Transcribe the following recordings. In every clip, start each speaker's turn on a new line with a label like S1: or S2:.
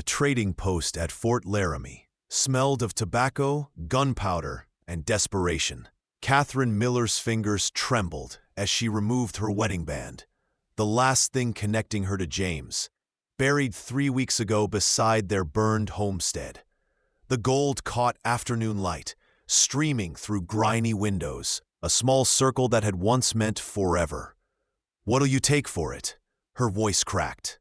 S1: The trading post at Fort Laramie smelled of tobacco, gunpowder, and desperation. Catherine Miller's fingers trembled as she removed her wedding band, the last thing connecting her to James, buried 3 weeks ago beside their burned homestead. The gold caught afternoon light, streaming through grimy windows, a small circle that had once meant forever. "What'll you take for it?" Her voice cracked.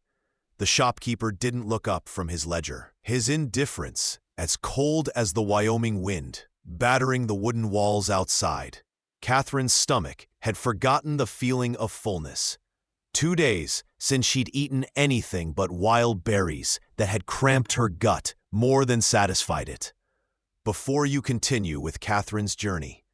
S1: The shopkeeper didn't look up from his ledger, his indifference as cold as the Wyoming wind, battering the wooden walls outside. Catherine's stomach had forgotten the feeling of fullness. 2 days since she'd eaten anything but wild berries that had cramped her gut more than satisfied it. Before you continue with Catherine's journey,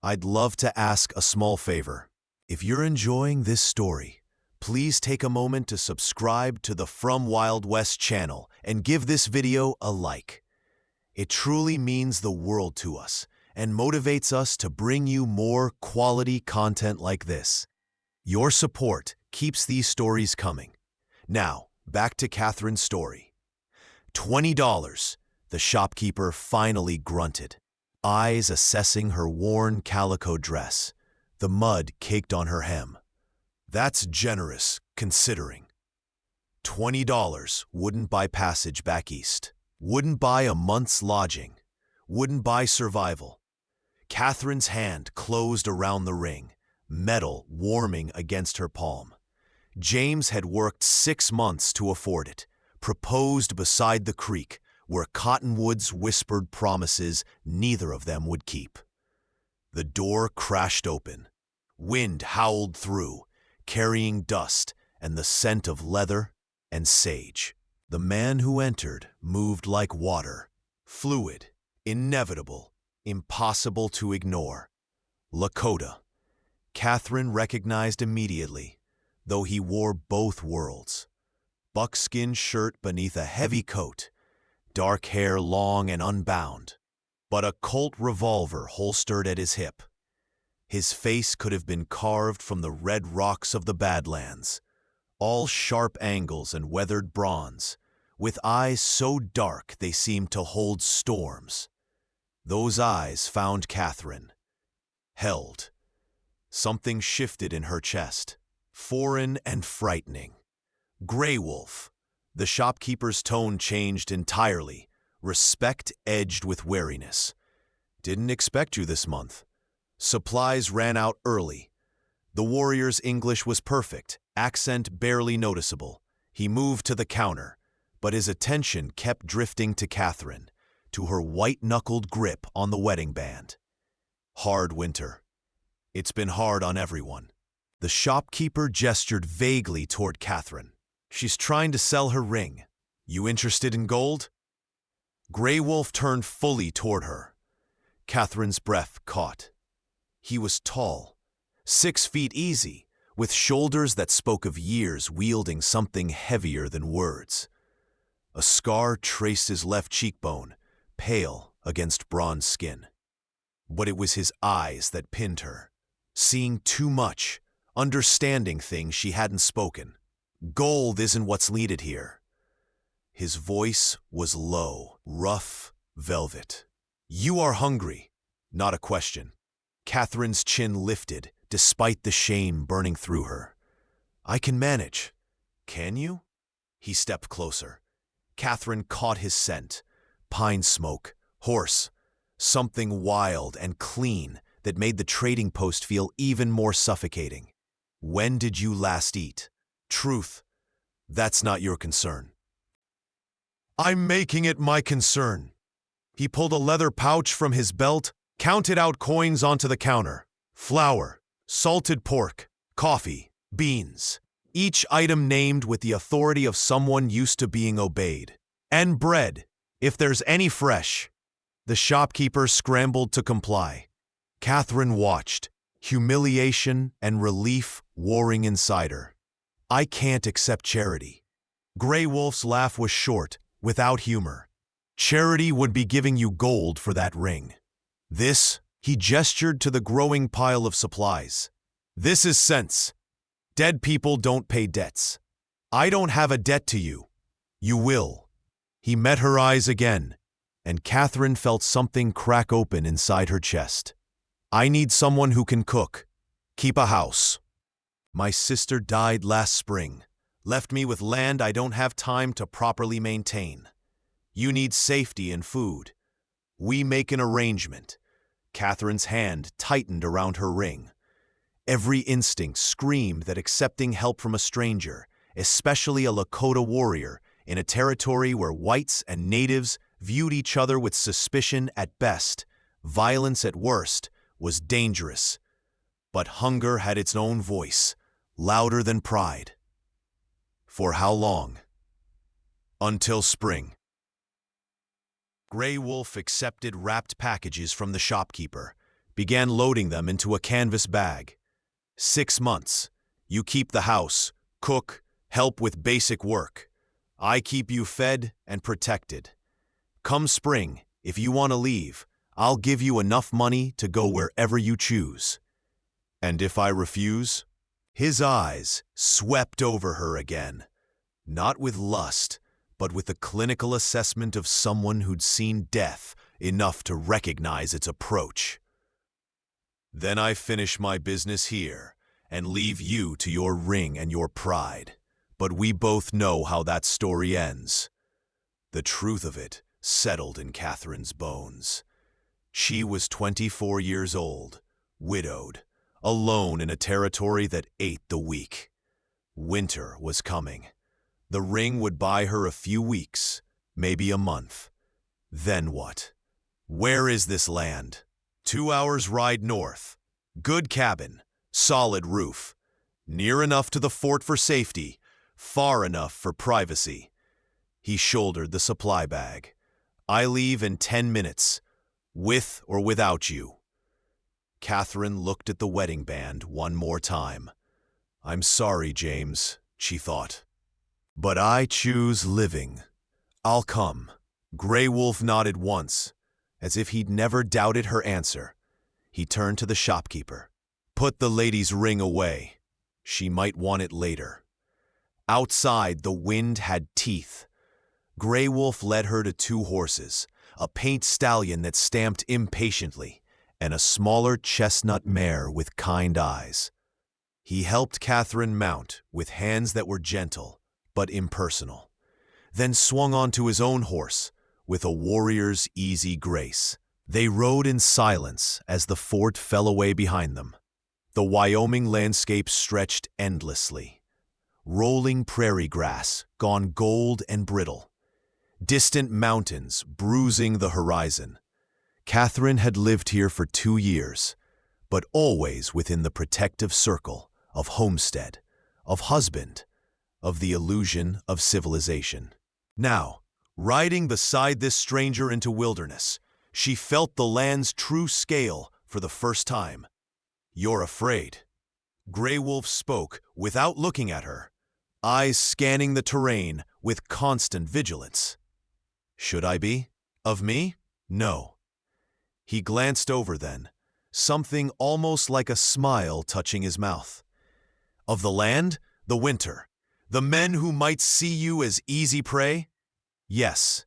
S1: I'd love to ask a small favor. If you're enjoying this story, please take a moment to subscribe to the From Wild West channel and give this video a like. It truly means the world to us and motivates us to bring you more quality content like this. Your support keeps these stories coming. Now, back to Catherine's story. $20, the shopkeeper finally grunted, eyes assessing her worn calico dress, the mud caked on her hem. That's generous, considering. $20 wouldn't buy passage back east, wouldn't buy a month's lodging, wouldn't buy survival. Catherine's hand closed around the ring, metal warming against her palm. James had worked 6 months to afford it, proposed beside the creek, where cottonwoods whispered promises neither of them would keep. The door crashed open. Wind howled through, carrying dust and the scent of leather and sage. The man who entered moved like water, fluid, inevitable, impossible to ignore. Lakota. Catherine recognized immediately, though he wore both worlds. Buckskin shirt beneath a heavy coat, dark hair long and unbound, but a Colt revolver holstered at his hip. His face could have been carved from the red rocks of the Badlands, all sharp angles and weathered bronze, with eyes so dark they seemed to hold storms. Those eyes found Catherine. Held. Something shifted in her chest, foreign and frightening. Grey Wolf. The shopkeeper's tone changed entirely, respect edged with wariness. "Didn't expect you this month. Supplies ran out early." The warrior's English was perfect, accent barely noticeable. He moved to the counter, but his attention kept drifting to Catherine, to her white-knuckled grip on the wedding band. "Hard winter. It's been hard on everyone." The shopkeeper gestured vaguely toward Catherine. "She's trying to sell her ring. You interested in gold?" Grey Wolf turned fully toward her. Catherine's breath caught. He was tall, 6 feet easy, with shoulders that spoke of years wielding something heavier than words. A scar traced his left cheekbone, pale against bronze skin. But it was his eyes that pinned her, seeing too much, understanding things she hadn't spoken. "Gold isn't what's needed here." His voice was low, rough, velvet. "You are hungry." Not a question. Catherine's chin lifted, despite the shame burning through her. "I can manage." "Can you?" He stepped closer. Catherine caught his scent. Pine smoke, horse, something wild and clean that made the trading post feel even more suffocating. "When did you last eat?" "Truth. That's not your concern." "I'm making it my concern." He pulled a leather pouch from his belt, counted out coins onto the counter. Flour, salted pork, coffee, beans. Each item named with the authority of someone used to being obeyed. "And bread, if there's any fresh." The shopkeeper scrambled to comply. Catherine watched, humiliation and relief warring inside her. "I can't accept charity." Grey Wolf's laugh was short, without humor. "Charity would be giving you gold for that ring. This," he gestured to the growing pile of supplies. "This is sense. Dead people don't pay debts. I don't have a debt to you. You will." He met her eyes again, and Catherine felt something crack open inside her chest. I need someone who can cook, keep a house. My sister died last spring, left me with land I don't have time to properly maintain. You need safety and food. We make an arrangement. Catherine's hand tightened around her ring. Every instinct screamed that accepting help from a stranger, especially a Lakota warrior, in a territory where whites and natives viewed each other with suspicion at best, violence at worst, was dangerous. But hunger had its own voice, louder than pride. For how long? Until spring. Grey Wolf accepted wrapped packages from the shopkeeper, began loading them into a canvas bag. 6 months. You keep the house, cook, help with basic work. I keep you fed and protected. Come spring, if you want to leave, I'll give you enough money to go wherever you choose. And if I refuse? His eyes swept over her again, not with lust, but with the clinical assessment of someone who'd seen death enough to recognize its approach. Then I finish my business here and leave you to your ring and your pride. But we both know how that story ends. The truth of it settled in Catherine's bones. She was 24 years old, widowed, alone in a territory that ate the weak. Winter was coming. The ring would buy her a few weeks, maybe a month. Then what? Where is this land? 2 hours ride north. Good cabin, solid roof. Near enough to the fort for safety, far enough for privacy. He shouldered the supply bag. I leave in 10 minutes, with or without you. Catherine looked at the wedding band one more time. I'm sorry, James, she thought. But I choose living. I'll come. Grey Wolf nodded once, as if he'd never doubted her answer. He turned to the shopkeeper. Put the lady's ring away. She might want it later. Outside, the wind had teeth. Grey Wolf led her to 2 horses, a paint stallion that stamped impatiently, and a smaller chestnut mare with kind eyes. He helped Catherine mount with hands that were gentle but impersonal, then swung onto his own horse with a warrior's easy grace. They rode in silence as the fort fell away behind them. The Wyoming landscape stretched endlessly. Rolling prairie grass, gone gold and brittle. Distant mountains bruising the horizon. Catherine had lived here for 2 years, but always within the protective circle of homestead, of husband, of the illusion of civilization. Now, riding beside this stranger into wilderness, she felt the land's true scale for the first time. You're afraid. Grey Wolf spoke without looking at her, eyes scanning the terrain with constant vigilance. Should I be? Of me? No. He glanced over then, something almost like a smile touching his mouth. Of the land, the winter, the men who might see you as easy prey? Yes,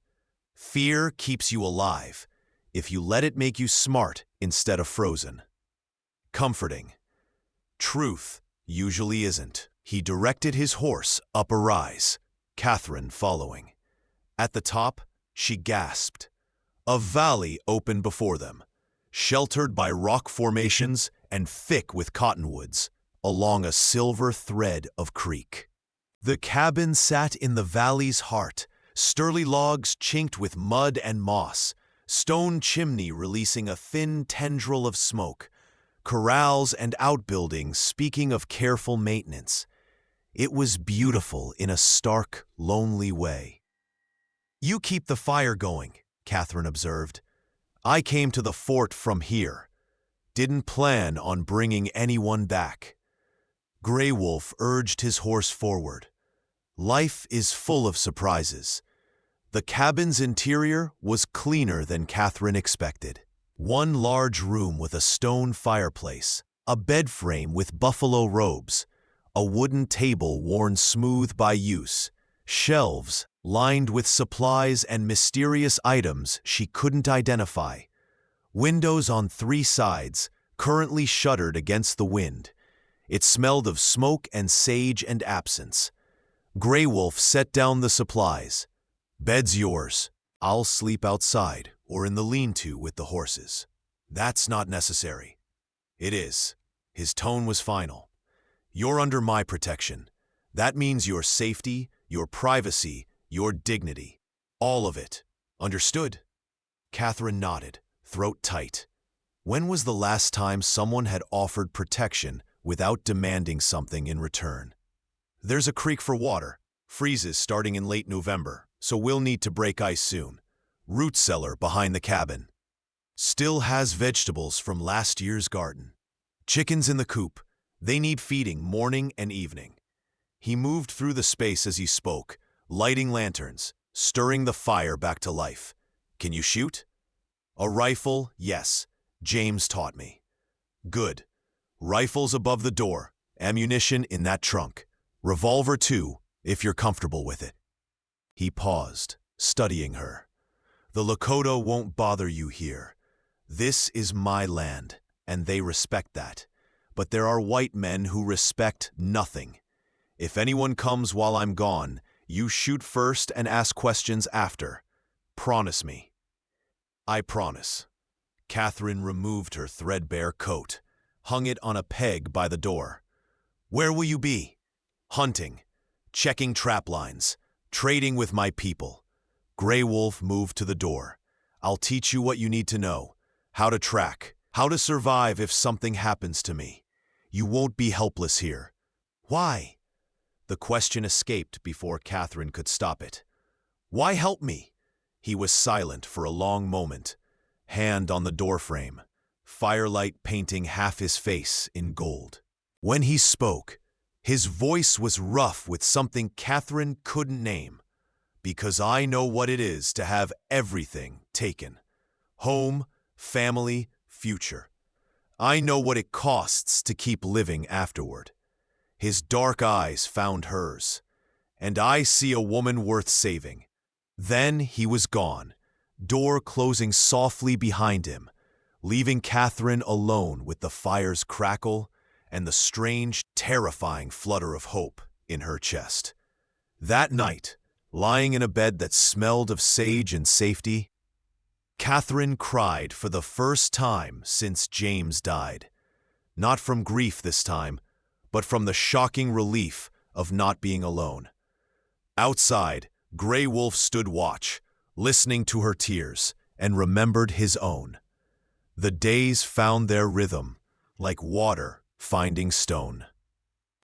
S1: fear keeps you alive, if you let it make you smart instead of frozen. Comforting. Truth usually isn't. He directed his horse up a rise, Catherine following. At the top, she gasped. A valley opened before them, sheltered by rock formations and thick with cottonwoods, along a silver thread of creek. The cabin sat in the valley's heart, sturdy logs chinked with mud and moss, stone chimney releasing a thin tendril of smoke, corrals and outbuildings speaking of careful maintenance. It was beautiful in a stark, lonely way. You keep the fire going, Catherine observed. I came to the fort from here. Didn't plan on bringing anyone back. Grey Wolf urged his horse forward. Life is full of surprises. The cabin's interior was cleaner than Catherine expected. One large room with a stone fireplace, a bed frame with buffalo robes, a wooden table worn smooth by use, shelves lined with supplies and mysterious items she couldn't identify. Windows on 3 sides, currently shuttered against the wind. It smelled of smoke and sage and absence. Grey Wolf set down the supplies. "Bed's yours. I'll sleep outside or in the lean-to with the horses." "That's not necessary." "It is." His tone was final. "You're under my protection. That means your safety, your privacy, your dignity. All of it. Understood?" Catherine nodded, throat tight. When was the last time someone had offered protection without demanding something in return? "There's a creek for water. Freezes starting in late November, so we'll need to break ice soon. Root cellar behind the cabin. Still has vegetables from last year's garden. Chickens in the coop. They need feeding morning and evening." He moved through the space as he spoke, lighting lanterns, stirring the fire back to life. "Can you shoot?" "A rifle, yes. James taught me." "Good. Rifles above the door, ammunition in that trunk. Revolver too, if you're comfortable with it." He paused, studying her. "The Lakota won't bother you here. This is my land, and they respect that. But there are white men who respect nothing. If anyone comes while I'm gone, you shoot first and ask questions after. Promise me." "I promise." Catherine removed her threadbare coat, hung it on a peg by the door. "Where will you be?" "Hunting, checking trap lines, trading with my people." Grey Wolf moved to the door. "I'll teach you what you need to know. How to track, how to survive if something happens to me. You won't be helpless here." "Why?" The question escaped before Catherine could stop it. "Why help me?" He was silent for a long moment, hand on the doorframe, firelight painting half his face in gold. When he spoke, his voice was rough with something Catherine couldn't name. "Because I know what it is to have everything taken. Home, family, future. I know what it costs to keep living afterward." His dark eyes found hers. "And I see a woman worth saving." Then he was gone, door closing softly behind him, leaving Catherine alone with the fire's crackle and the strange, terrifying flutter of hope in her chest. That night, lying in a bed that smelled of sage and safety, Catherine cried for the first time since James died. Not from grief this time, but from the shocking relief of not being alone. Outside, Grey Wolf stood watch, listening to her tears, and remembered his own. The days found their rhythm, like water finding stone.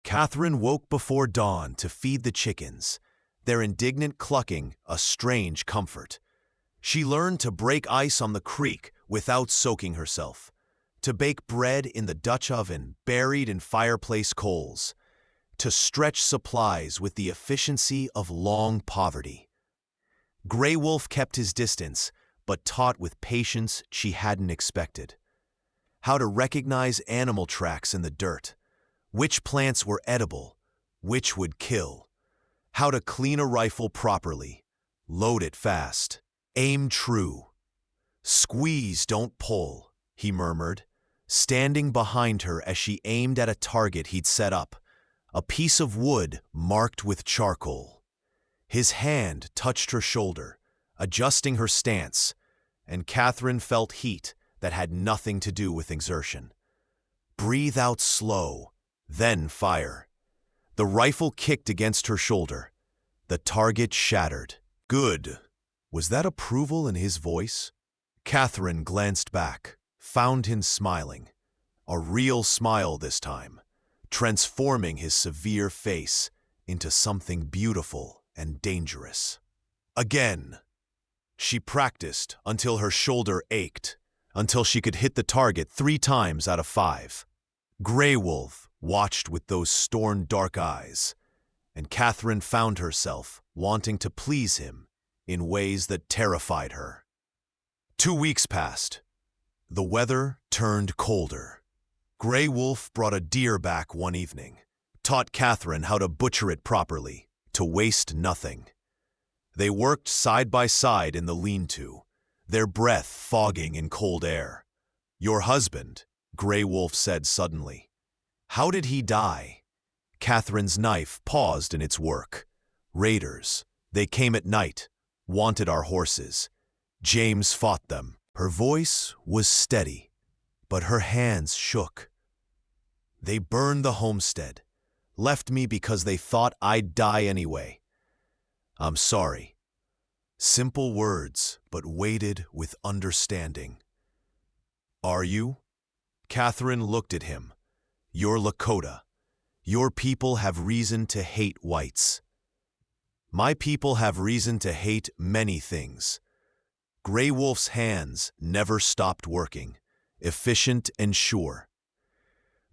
S1: Catherine woke before dawn to feed the chickens, their indignant clucking a strange comfort. She learned to break ice on the creek without soaking herself, to bake bread in the Dutch oven buried in fireplace coals, to stretch supplies with the efficiency of long poverty. Grey Wolf kept his distance, but taught with patience she hadn't expected. How to recognize animal tracks in the dirt, which plants were edible, which would kill. How to clean a rifle properly, load it fast, aim true. "Squeeze, don't pull," he murmured, standing behind her as she aimed at a target he'd set up, a piece of wood marked with charcoal. His hand touched her shoulder, adjusting her stance, and Catherine felt heat that had nothing to do with exertion. "Breathe out slow, then fire." The rifle kicked against her shoulder. The target shattered. "Good." Was that approval in his voice? Catherine glanced back, found him smiling. A real smile this time, transforming his severe face into something beautiful and dangerous. Again. She practiced until her shoulder ached, until she could hit the target 3 times out of 5. Grey Wolf watched with those stern dark eyes, and Catherine found herself wanting to please him in ways that terrified her. 2 weeks passed. The weather turned colder. Grey Wolf brought a deer back one evening, taught Catherine how to butcher it properly, to waste nothing. They worked side by side in the lean-to, their breath fogging in cold air. "Your husband," Grey Wolf said suddenly. "How did he die?" Catherine's knife paused in its work. "Raiders. They came at night, wanted our horses. James fought them." Her voice was steady, but her hands shook. "They burned the homestead, left me because they thought I'd die anyway. I'm sorry." Simple words, but weighted with understanding. "Are you?" Catherine looked at him. "You're Lakota. Your people have reason to hate whites." "My people have reason to hate many things." Grey Wolf's hands never stopped working, efficient and sure.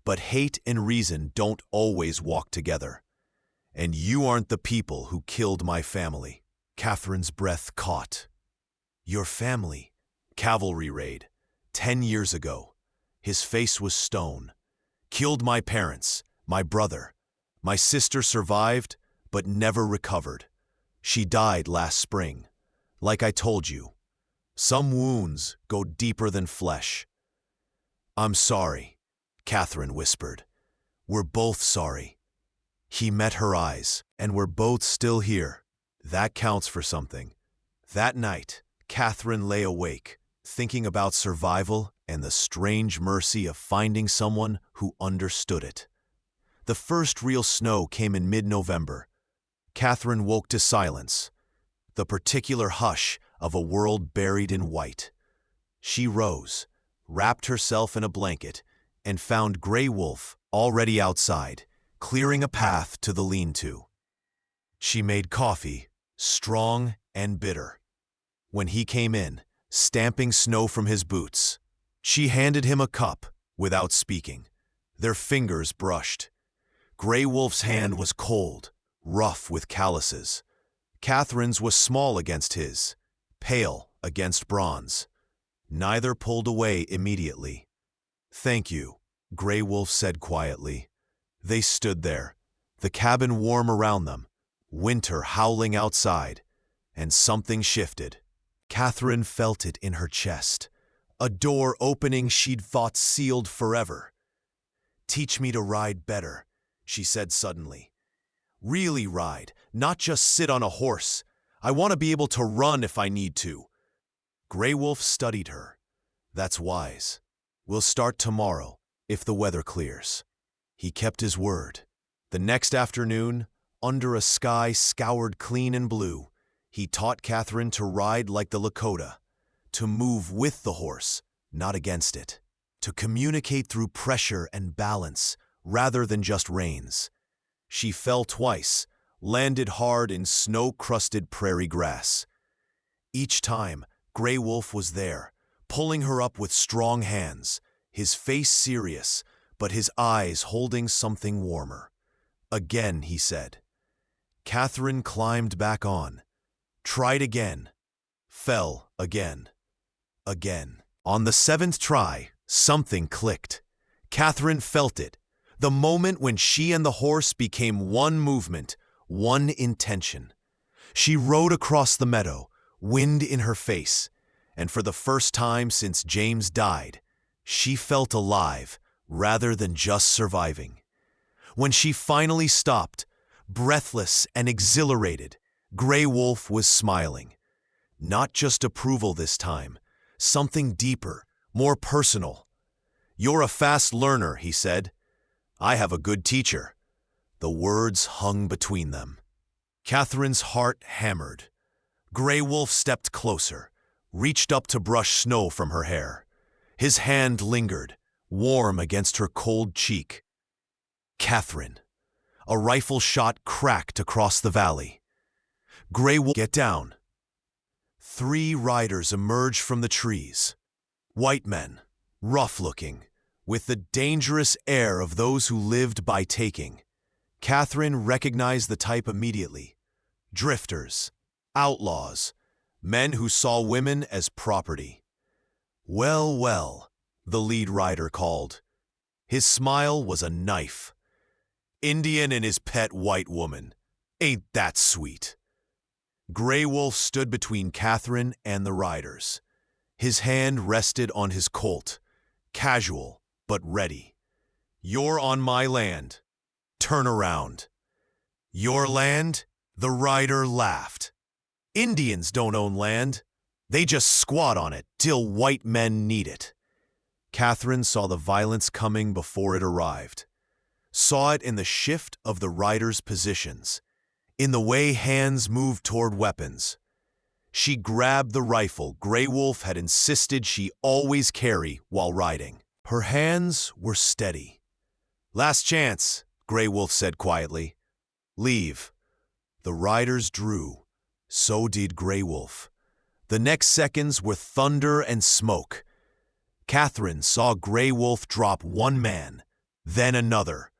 S1: "But hate and reason don't always walk together. And you aren't the people who killed my family." Catherine's breath caught. "Your family?" "Cavalry raid. 10 years ago." His face was stone. "Killed my parents, my brother. My sister survived, but never recovered. She died last spring. Like I told you, some wounds go deeper than flesh." "I'm sorry," Catherine whispered. "We're both sorry." He met her eyes, "And we're both still here. That counts for something." That night, Catherine lay awake, thinking about survival and the strange mercy of finding someone who understood it. The first real snow came in mid-November. Catherine woke to silence, the particular hush of a world buried in white. She rose, wrapped herself in a blanket, and found Grey Wolf already outside, clearing a path to the lean-to. She made coffee, strong and bitter. When he came in, stamping snow from his boots, she handed him a cup without speaking. Their fingers brushed. Grey Wolf's hand was cold, rough with calluses. Catherine's was small against his, pale against bronze. Neither pulled away immediately. "Thank you," Grey Wolf said quietly. They stood there, the cabin warm around them, winter howling outside, and something shifted. Catherine felt it in her chest, a door opening she'd thought sealed forever. "Teach me to ride better," she said suddenly. "Really ride, not just sit on a horse. I want to be able to run if I need to." Grey Wolf studied her. "That's wise. We'll start tomorrow, if the weather clears." He kept his word. The next afternoon, under a sky scoured clean and blue, he taught Catherine to ride like the Lakota, to move with the horse, not against it, to communicate through pressure and balance rather than just reins. She fell twice, landed hard in snow-crusted prairie grass. Each time, Grey Wolf was there, pulling her up with strong hands, his face serious, but his eyes holding something warmer. "Again," he said. Catherine climbed back on, tried again, fell again, again. On the 7th try, something clicked. Catherine felt it, the moment when she and the horse became one movement, one intention. She rode across the meadow, wind in her face, and for the first time since James died, she felt alive rather than just surviving. When she finally stopped, breathless and exhilarated, Grey Wolf was smiling. Not just approval this time, something deeper, more personal. "You're a fast learner," he said. "I have a good teacher." The words hung between them. Catherine's heart hammered. Grey Wolf stepped closer, reached up to brush snow from her hair. His hand lingered, warm against her cold cheek. "Catherine." A rifle shot cracked across the valley. Grey Wolf, "Get down." 3 riders emerged from the trees. White men, rough-looking, with the dangerous air of those who lived by taking. Catherine recognized the type immediately. Drifters, outlaws, men who saw women as property. "Well, well," the lead rider called. His smile was a knife. "Indian and his pet white woman. Ain't that sweet?" Grey Wolf stood between Catherine and the riders. His hand rested on his Colt, casual but ready. "You're on my land. Turn around." "Your land?" The rider laughed. "Indians don't own land. They just squat on it till white men need it." Catherine saw the violence coming before it arrived. Saw it in the shift of the riders' positions, in the way hands moved toward weapons. She grabbed the rifle Grey Wolf had insisted she always carry while riding. Her hands were steady. "Last chance," Grey Wolf said quietly. "Leave." The riders drew. So did Grey Wolf. The next seconds were thunder and smoke. Catherine saw Grey Wolf drop one man, then another.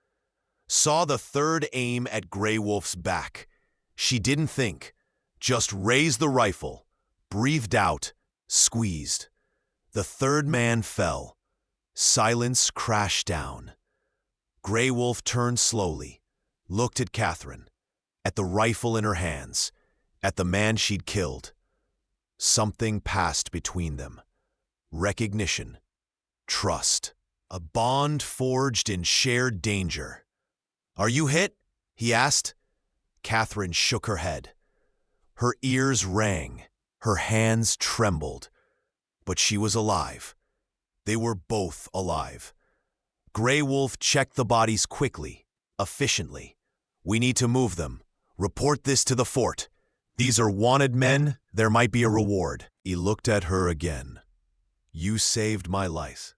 S1: Saw the third aim at Grey Wolf's back. She didn't think, just raised the rifle, breathed out, squeezed. The third man fell. Silence crashed down. Grey Wolf turned slowly, looked at Catherine, at the rifle in her hands, at the man she'd killed. Something passed between them. Recognition. Trust. A bond forged in shared danger. "Are you hit?" he asked. Catherine shook her head. Her ears rang. Her hands trembled. But she was alive. They were both alive. Grey Wolf checked the bodies quickly, efficiently. "We need to move them. Report this to the fort. These are wanted men. There might be a reward." He looked at her again. "You saved my life.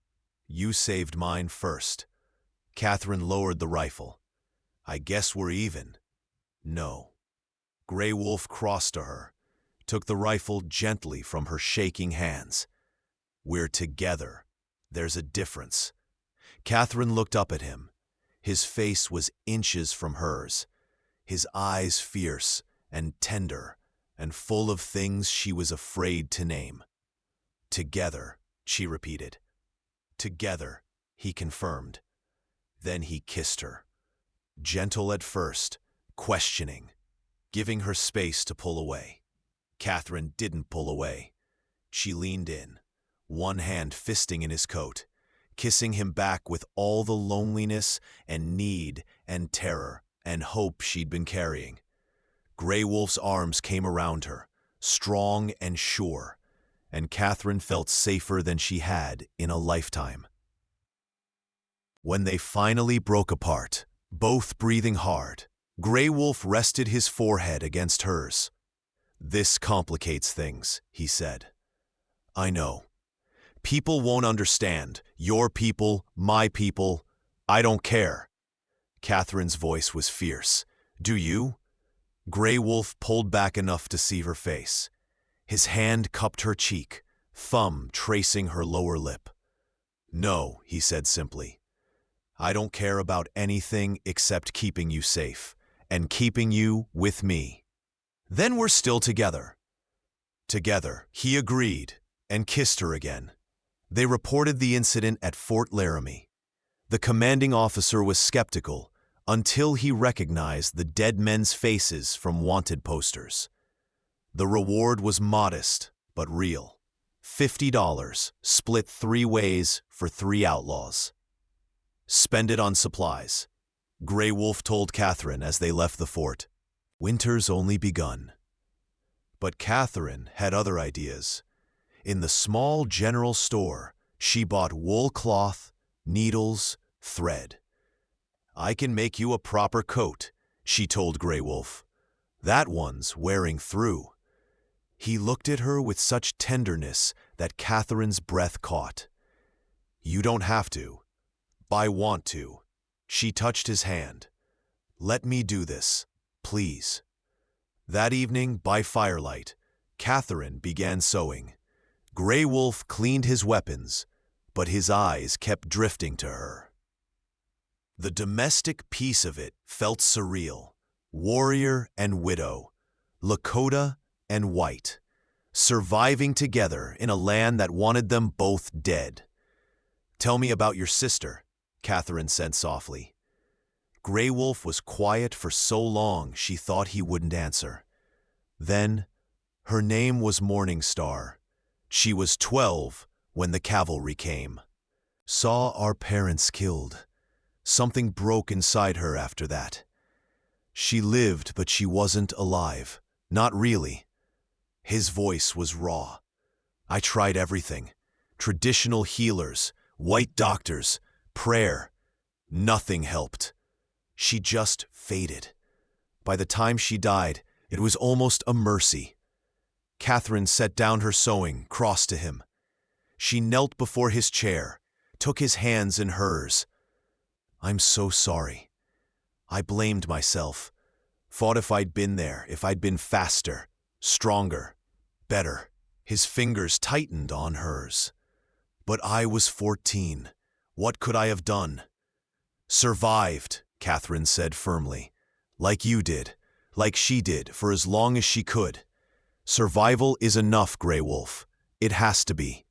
S1: You saved mine first." Catherine lowered the rifle. "I guess we're even." "No." Grey Wolf crossed to her, took the rifle gently from her shaking hands. "We're together. There's a difference." Catherine looked up at him. His face was inches from hers, his eyes fierce and tender and full of things she was afraid to name. "Together," she repeated. "Together," he confirmed. Then he kissed her. Gentle at first, questioning, giving her space to pull away. Catherine didn't pull away. She leaned in, one hand fisting in his coat, kissing him back with all the loneliness and need and terror and hope she'd been carrying. Grey Wolf's arms came around her, strong and sure, and Catherine felt safer than she had in a lifetime. When they finally broke apart, both breathing hard, Grey Wolf rested his forehead against hers. "This complicates things," he said. "I know. People won't understand. Your people, my people. I don't care." Catherine's voice was fierce. "Do you?" Grey Wolf pulled back enough to see her face. His hand cupped her cheek, thumb tracing her lower lip. "No," he said simply. "I don't care about anything except keeping you safe, and keeping you with me. Then we're still together." "Together," he agreed, and kissed her again. They reported the incident at Fort Laramie. The commanding officer was skeptical until he recognized the dead men's faces from wanted posters. The reward was modest, but real. $50, split 3 ways for 3 outlaws. "Spend it on supplies," Grey Wolf told Catherine as they left the fort. Winter's only begun. But Catherine had other ideas. In the small general store, she bought wool cloth, needles, thread. "I can make you a proper coat," she told Grey Wolf. "That one's wearing through." He looked at her with such tenderness that Catherine's breath caught. "You don't have to. I want to." She touched his hand. "Let me do this, please." That evening, by firelight, Catherine began sewing. Grey Wolf cleaned his weapons, but his eyes kept drifting to her. The domestic piece of it felt surreal. Warrior and widow, Lakota and white, surviving together in a land that wanted them both dead. "Tell me about your sister," Catherine said softly. Grey Wolf was quiet for so long she thought he wouldn't answer. Then, her name was Morning Star. She was 12 when the cavalry came. Saw our parents killed. Something broke inside her after that. She lived, but she wasn't alive. Not really. His voice was raw. I tried everything. Traditional healers, white doctors, prayer. Nothing helped. She just faded. By the time she died, it was almost a mercy. Catherine set down her sewing, crossed to him. She knelt before his chair, took his hands in hers. I'm so sorry. I blamed myself. Thought if I'd been there, if I'd been faster, stronger, better. His fingers tightened on hers. But I was 14. What could I have done? Survived, Catherine said firmly. Like you did, like she did, for as long as she could. Survival is enough, Grey Wolf. It has to be.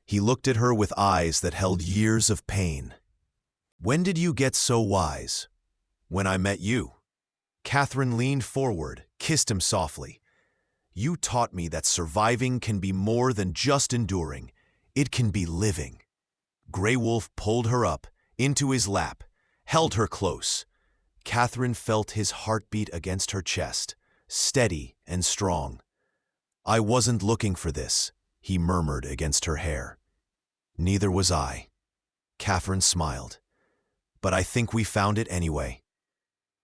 S1: He looked at her with eyes that held years of pain. When did you get so wise? When I met you. Catherine leaned forward, kissed him softly. You taught me that surviving can be more than just enduring. It can be living. Grey Wolf pulled her up, into his lap, held her close. Catherine felt his heartbeat against her chest, steady and strong. I wasn't looking for this, he murmured against her hair. Neither was I. Catherine smiled. But I think we found it anyway.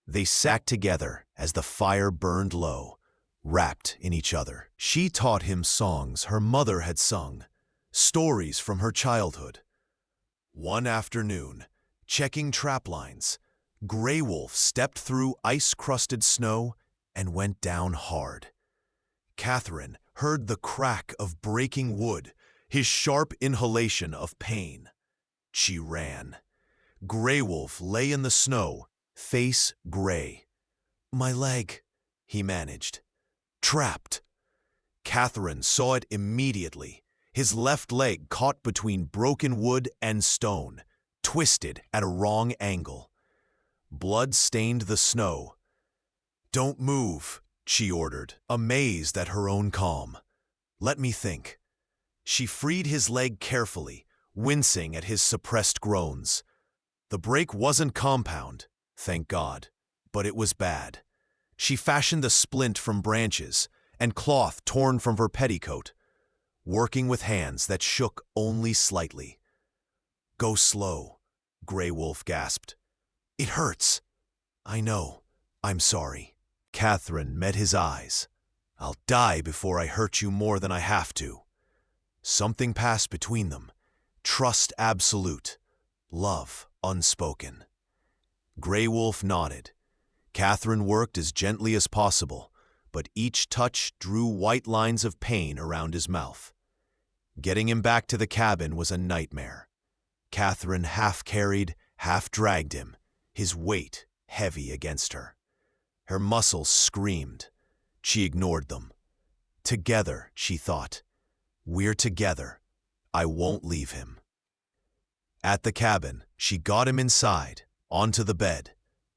S1: They sat together as the fire burned low, wrapped in each other. She taught him songs her mother had sung, stories from her childhood. One afternoon, checking trap lines, Grey Wolf stepped through ice-crusted snow and went down hard. Catherine heard the crack of breaking wood, his sharp inhalation of pain. She ran. Grey Wolf lay in the snow, face gray. My leg, he managed. Trapped. Catherine saw it immediately. His left leg caught between broken wood and stone, twisted at a wrong angle. Blood stained the snow. Don't move, she ordered, amazed at her own calm. Let me think. She freed his leg carefully, wincing at his suppressed groans. The break wasn't compound, thank God, but it was bad. She fashioned the splint from branches and cloth torn from her petticoat, working with hands that shook only slightly. Go slow, Grey Wolf gasped. It hurts. I know. I'm sorry. Catherine met his eyes. I'll die before I hurt you more than I have to. Something passed between them. Trust absolute. Love unspoken. Grey Wolf nodded. Catherine worked as gently as possible, but each touch drew white lines of pain around his mouth. Getting him back to the cabin was a nightmare. Catherine half carried, half dragged him, his weight heavy against her. Her muscles screamed. She ignored them. Together, she thought. We're together. I won't leave him. At the cabin, she got him inside, onto the bed,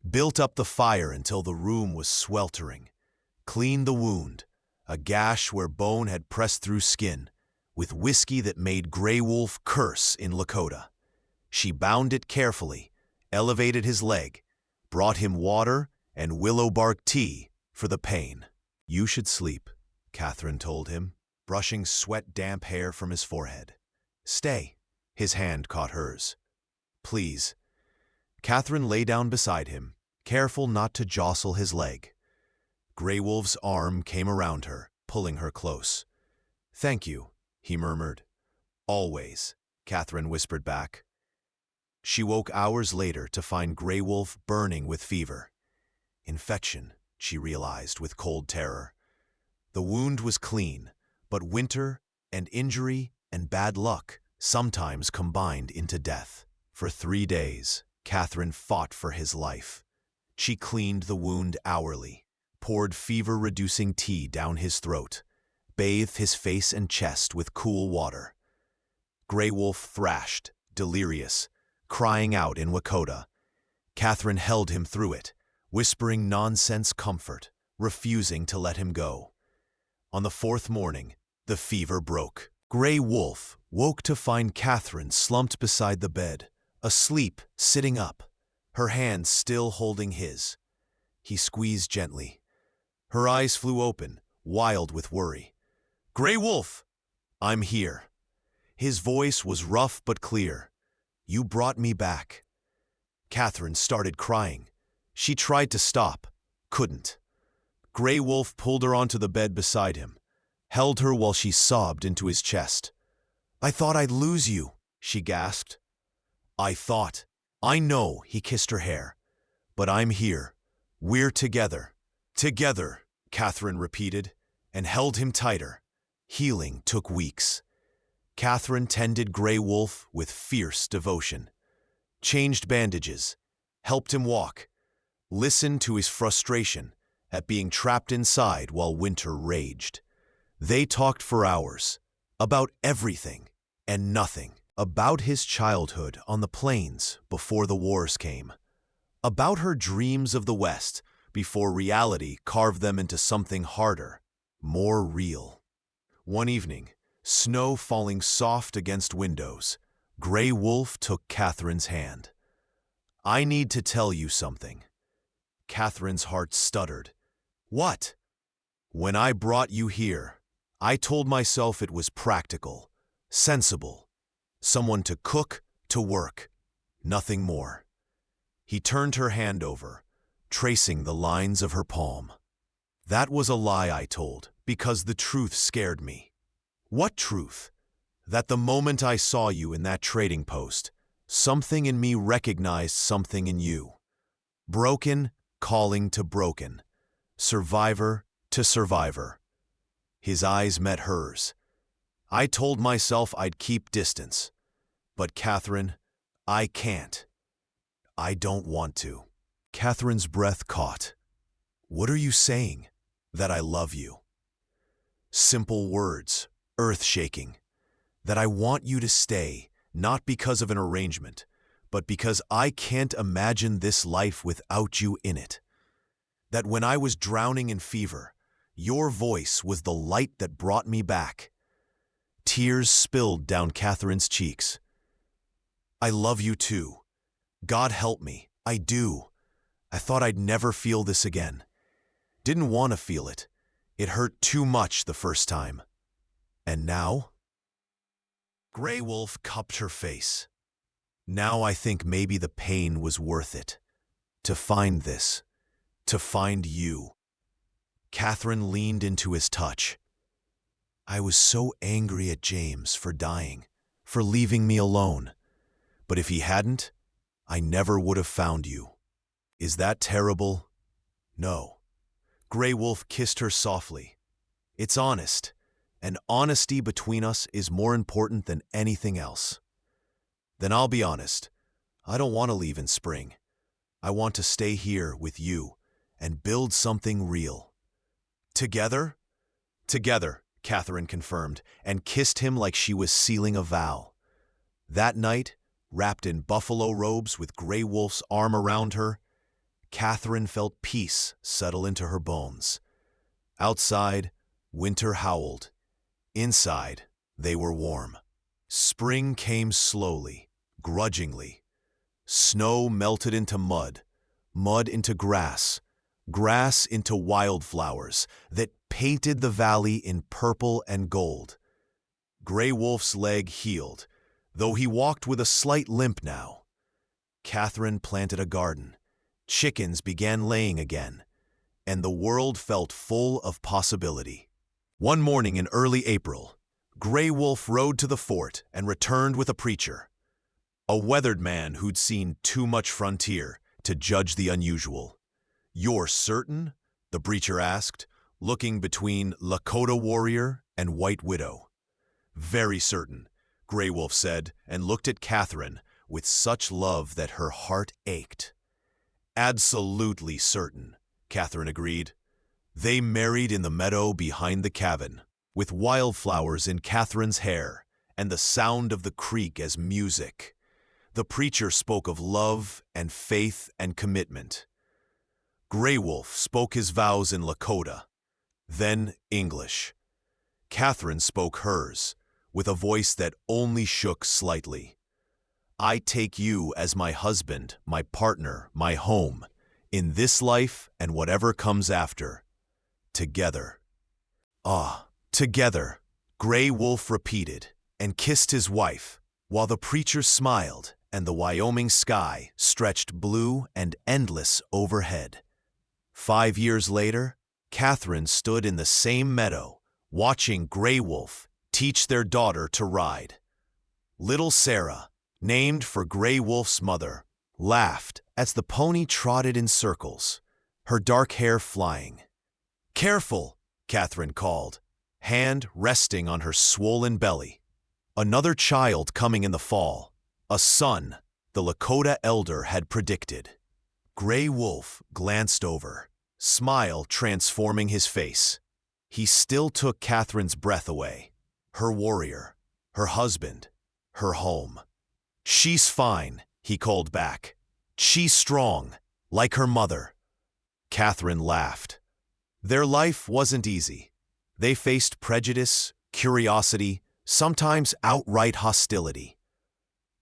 S1: built up the fire until the room was sweltering, cleaned the wound, a gash where bone had pressed through skin, with whiskey that made Grey Wolf curse in Lakota. She bound it carefully, elevated his leg, brought him water and willow bark tea for the pain. You should sleep, Catherine told him, brushing sweat-damp hair from his forehead. Stay. His hand caught hers. Please. Catherine lay down beside him, careful not to jostle his leg. Grey Wolf's arm came around her, pulling her close. Thank you, he murmured. Always, Catherine whispered back. She woke hours later to find Grey Wolf burning with fever. Infection, she realized with cold terror. The wound was clean, but winter and injury and bad luck sometimes combined into death. For 3 days, Catherine fought for his life. She cleaned the wound hourly, poured fever-reducing tea down his throat, bathed his face and chest with cool water. Grey Wolf thrashed, delirious, crying out in Lakota. Catherine held him through it, whispering nonsense comfort, refusing to let him go. On the fourth morning, the fever broke. Grey Wolf woke to find Catherine slumped beside the bed, asleep, sitting up, her hands still holding his. He squeezed gently. Her eyes flew open, wild with worry. "Grey Wolf, I'm here." His voice was rough but clear. "You brought me back." Catherine started crying. She tried to stop, couldn't. Grey Wolf pulled her onto the bed beside him, held her while she sobbed into his chest. "I thought I'd lose you," she gasped. I know," he kissed her hair. "But I'm here. We're together." "Together," Catherine repeated, and held him tighter. Healing took weeks. Catherine tended Grey Wolf with fierce devotion. Changed bandages, helped him walk, listened to his frustration at being trapped inside while winter raged. They talked for hours, about everything and nothing, about his childhood on the plains before the wars came, about her dreams of the West before reality carved them into something harder, more real. One evening, snow falling soft against windows, Grey Wolf took Catherine's hand. "I need to tell you something." Catherine's heart stuttered. "What?" "When I brought you here, I told myself it was practical, sensible, someone to cook, to work, nothing more." He turned her hand over, tracing the lines of her palm. "That was a lie I told, because the truth scared me." "What truth?" "That the moment I saw you in that trading post, something in me recognized something in you. Broken, calling to broken. Survivor to survivor." His eyes met hers. "I told myself I'd keep distance. But Catherine, I can't. I don't want to." Catherine's breath caught. "What are you saying?" "That I love you." Simple words, earth-shaking. "That I want you to stay, not because of an arrangement, but because I can't imagine this life without you in it. That when I was drowning in fever, your voice was the light that brought me back." Tears spilled down Catherine's cheeks. "I love you too. God help me, I do. I thought I'd never feel this again. Didn't want to feel it. It hurt too much the first time. And now?" Grey Wolf cupped her face. "Now I think maybe the pain was worth it. To find this. To find you." Catherine leaned into his touch. "I was so angry at James for dying, for leaving me alone. But if he hadn't, I never would have found you. Is that terrible?" "No." Grey Wolf kissed her softly. "It's honest, and honesty between us is more important than anything else." "Then I'll be honest. I don't want to leave in spring. I want to stay here with you and build something real." "Together?" "Together," Catherine confirmed, and kissed him like she was sealing a vow. That night, wrapped in buffalo robes with Grey Wolf's arm around her, Catherine felt peace settle into her bones. Outside, winter howled. Inside, they were warm. Spring came slowly, grudgingly. Snow melted into mud, mud into grass, grass into wildflowers that painted the valley in purple and gold. Grey Wolf's leg healed, though he walked with a slight limp now. Catherine planted a garden. Chickens began laying again, and the world felt full of possibility. One morning in early April, Grey Wolf rode to the fort and returned with a preacher. A weathered man who'd seen too much frontier to judge the unusual. "You're certain?" the preacher asked, looking between Lakota warrior and white widow. "Very certain," Grey Wolf said, and looked at Catherine with such love that her heart ached. "Absolutely certain," Catherine agreed. They married in the meadow behind the cabin, with wildflowers in Catherine's hair and the sound of the creek as music. The preacher spoke of love and faith and commitment. Grey Wolf spoke his vows in Lakota, then English. Catherine spoke hers, with a voice that only shook slightly. I take you as my husband, my partner, my home, in this life and whatever comes after. Together. Ah, together, Gray Wolf repeated, and kissed his wife, while the preacher smiled and the Wyoming sky stretched blue and endless overhead. 5 years later, Catherine stood in the same meadow, watching Gray Wolf teach their daughter to ride. Little Sarah, named for Gray Wolf's mother, laughed as the pony trotted in circles, her dark hair flying. "Careful," Catherine called, hand resting on her swollen belly. Another child coming in the fall, a son, the Lakota elder had predicted. Gray Wolf glanced over, smile transforming his face. He still took Catherine's breath away. Her warrior, her husband, her home. "She's fine," he called back. "She's strong, like her mother." Catherine laughed. Their life wasn't easy. They faced prejudice, curiosity, sometimes outright hostility.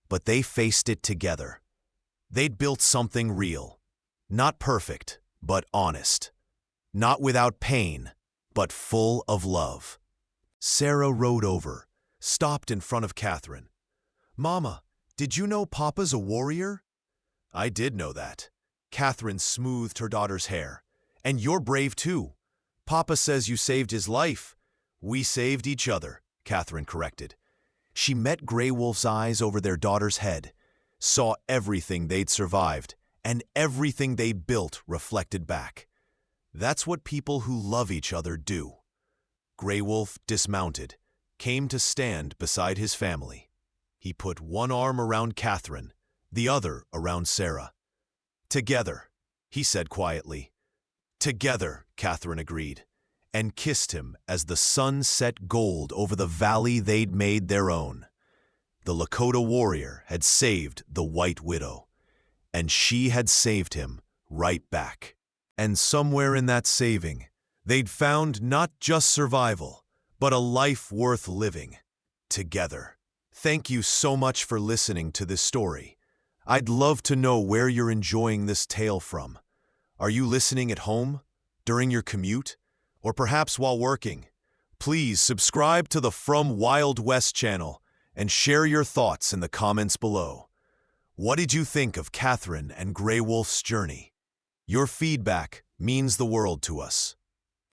S1: But they faced it together. They'd built something real. Not perfect, but honest. Not without pain, but full of love. Sarah rode over, stopped in front of Catherine. "Mama, did you know Papa's a warrior?" "I did know that." Catherine smoothed her daughter's hair. "And you're brave too. Papa says you saved his life." "We saved each other," Catherine corrected. She met Gray Wolf's eyes over their daughter's head, saw everything they'd survived, and everything they built reflected back. That's what people who love each other do. Gray Wolf dismounted, came to stand beside his family. He put one arm around Catherine, the other around Sarah. "Together," he said quietly. "Together," Catherine agreed, and kissed him as the sun set gold over the valley they'd made their own. The Lakota warrior had saved the White Widow, and she had saved him right back. And somewhere in that saving, they'd found not just survival, but a life worth living. Together. Thank you so much for listening to this story. I'd love to know where you're enjoying this tale from. Are you listening at home, during your commute, or perhaps while working? Please subscribe to the From Wild West channel and share your thoughts in the comments below. What did you think of Catherine and Gray Wolf's journey? Your feedback means the world to us.